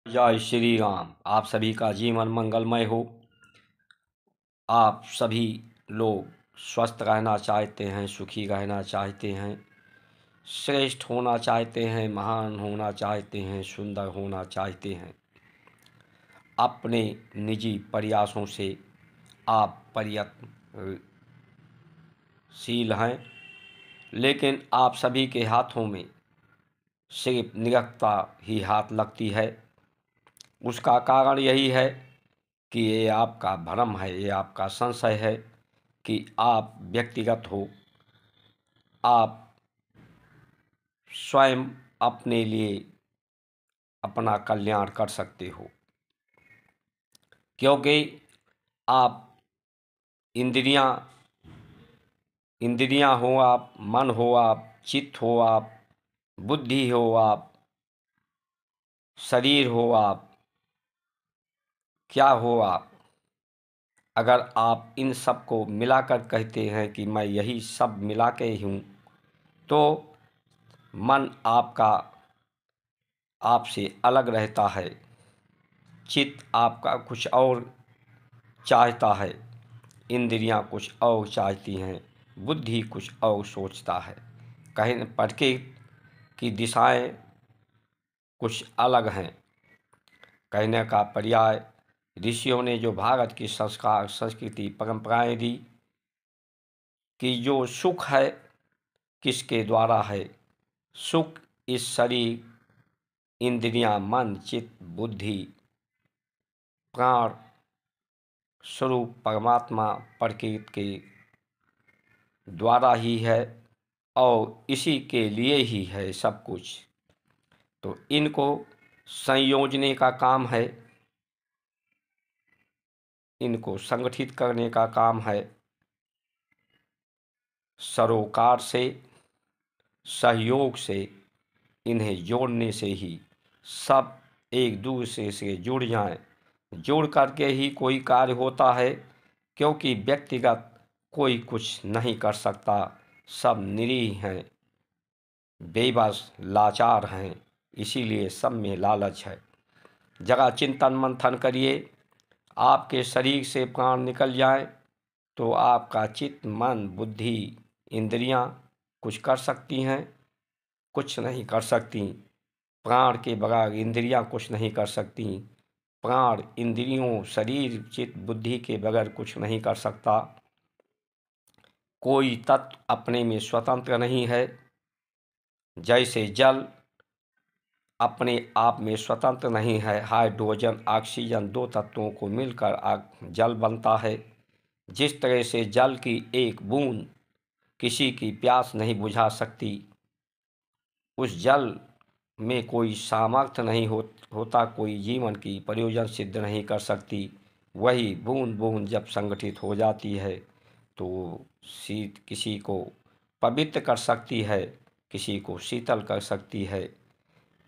जय श्री राम। आप सभी का जीवन मंगलमय हो। आप सभी लोग स्वस्थ रहना चाहते हैं, सुखी रहना चाहते हैं, श्रेष्ठ होना चाहते हैं, महान होना चाहते हैं, सुंदर होना चाहते हैं। अपने निजी प्रयासों से आप प्रयत्नशील हैं, लेकिन आप सभी के हाथों में सिर्फ निरंतरता ही हाथ लगती है। उसका कारण यही है कि ये आपका भ्रम है, ये आपका संशय है कि आप व्यक्तिगत हो, आप स्वयं अपने लिए अपना कल्याण कर सकते हो, क्योंकि आप इंद्रियां इंद्रियां हो, आप मन हो, आप चित्त हो, आप बुद्धि हो, आप शरीर हो, आप क्या हो आप। अगर आप इन सब को मिलाकर कहते हैं कि मैं यही सब मिला के ही हूँ, तो मन आपका आपसे अलग रहता है, चित्त आपका कुछ और चाहता है, इंद्रियां कुछ और चाहती हैं, बुद्धि कुछ और सोचता है। कहीं प्रकृति की दिशाएं कुछ अलग हैं। कहने का पर्याय, ऋषियों ने जो भारत की संस्कार, संस्कृति, परंपराएं दी कि जो सुख है किसके द्वारा है। सुख इस शरीर, इंद्रियां, मन, चित्त, बुद्धि, प्राण स्वरूप परमात्मा प्रकृति के द्वारा ही है और इसी के लिए ही है सब कुछ। तो इनको संयोजने का काम है, इनको संगठित करने का काम है। सरोकार से, सहयोग से, इन्हें जोड़ने से ही सब एक दूसरे से जुड़ जाएं। जोड़ करके ही कोई कार्य होता है, क्योंकि व्यक्तिगत कोई कुछ नहीं कर सकता। सब निरीह हैं, बेबस, लाचार हैं, इसीलिए सब में लालच है। जरा चिंतन मंथन करिए, आपके शरीर से प्राण निकल जाए तो आपका चित्त, मन, बुद्धि, इंद्रियां कुछ कर सकती हैं? कुछ नहीं कर सकती। प्राण के बगैर इंद्रियां कुछ नहीं कर सकती। प्राण इंद्रियों, शरीर, चित्त, बुद्धि के बगैर कुछ नहीं कर सकता। कोई तत्व अपने में स्वतंत्र नहीं है। जैसे जल अपने आप में स्वतंत्र नहीं है, हाइड्रोजन, ऑक्सीजन दो तत्वों को मिलकर जल बनता है। जिस तरह से जल की एक बूंद किसी की प्यास नहीं बुझा सकती, उस जल में कोई सामर्थ्य नहीं होता, कोई जीवन की प्रयोजन सिद्ध नहीं कर सकती। वही बूंद बूंद जब संगठित हो जाती है तो शीत किसी को पवित्र कर सकती है, किसी को शीतल कर सकती है।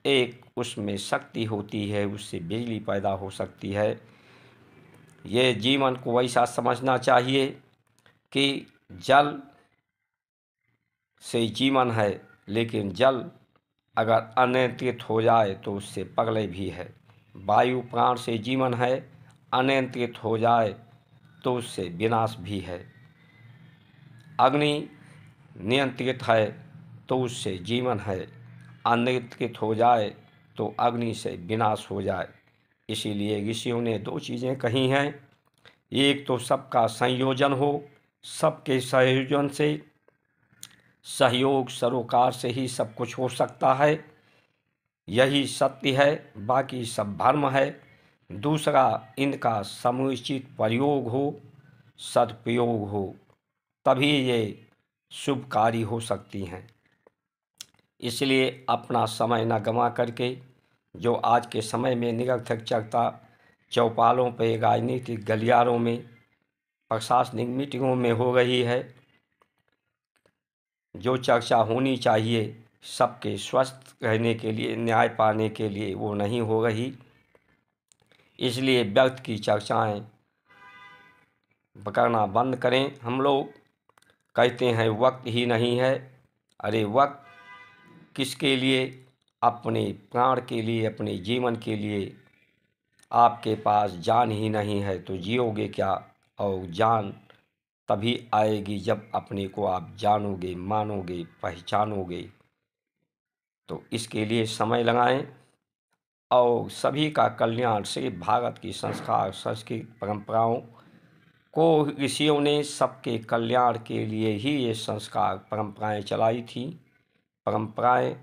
एक उसमें शक्ति होती है, उससे बिजली पैदा हो सकती है। ये जीवन को ऐसा समझना चाहिए कि जल से जीवन है, लेकिन जल अगर अनियंत्रित हो जाए तो उससे प्रलय भी है। वायु प्राण से जीवन है, अनियंत्रित हो जाए तो उससे विनाश भी है। अग्नि नियंत्रित है तो उससे जीवन है, अनियंत्रित हो जाए तो अग्नि से विनाश हो जाए। इसीलिए ऋषियों ने दो चीज़ें कही हैं, एक तो सबका संयोजन हो, सबके संयोजन से, सहयोग सरोकार से ही सब कुछ हो सकता है, यही सत्य है, बाकी सब भ्रम है। दूसरा, इनका समुचित प्रयोग हो, सदुपयोग हो, तभी ये शुभकारी हो सकती हैं। इसलिए अपना समय न गंवा करके, जो आज के समय में निरर्थक चर्चा चौपालों पे, राजनीतिक गलियारों में, प्रशासनिक मीटिंगों में हो रही है, जो चर्चा होनी चाहिए सबके स्वस्थ रहने के लिए, न्याय पाने के लिए, वो नहीं हो रही। इसलिए व्यर्थ की चर्चाएं करना बंद करें। हम लोग कहते हैं वक्त ही नहीं है। अरे वक्त किसके लिए? अपने प्राण के लिए, अपने जीवन के लिए आपके पास जान ही नहीं है तो जियोगे क्या? और जान तभी आएगी जब अपने को आप जानोगे, मानोगे, पहचानोगे। तो इसके लिए समय लगाएं और सभी का कल्याण सिर्फ भारत की संस्कार, संस्कृति, परंपराओं को ऋषियों ने सबके कल्याण के लिए ही ये संस्कार परंपराएं चलाई थी। परंपराएं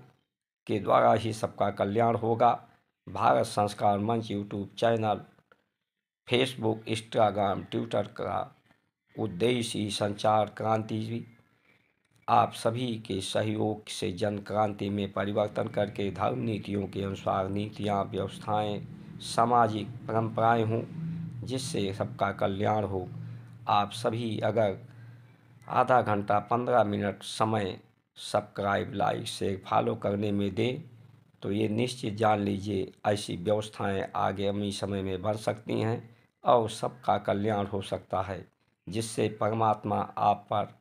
के द्वारा ही सबका कल्याण होगा। भारत संस्कार मंच YouTube channel, Facebook, Instagram, Twitter का उद्देश्य ही संचार क्रांति, आप सभी के सहयोग से जन क्रांति में परिवर्तन करके धर्म नीतियों के अनुसार नीतियाँ, व्यवस्थाएं, सामाजिक परंपराएं हों जिससे सबका कल्याण हो। आप सभी अगर आधा घंटा 15 मिनट समय सब्सक्राइब, लाइक, शेयर, फॉलो करने में दें तो ये निश्चित जान लीजिए ऐसी व्यवस्थाएं आगामी समय में बन सकती हैं और सबका कल्याण हो सकता है, जिससे परमात्मा आप पर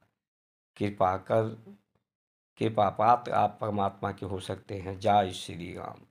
कृपा पात्र आप परमात्मा के हो सकते हैं। जय श्री राम।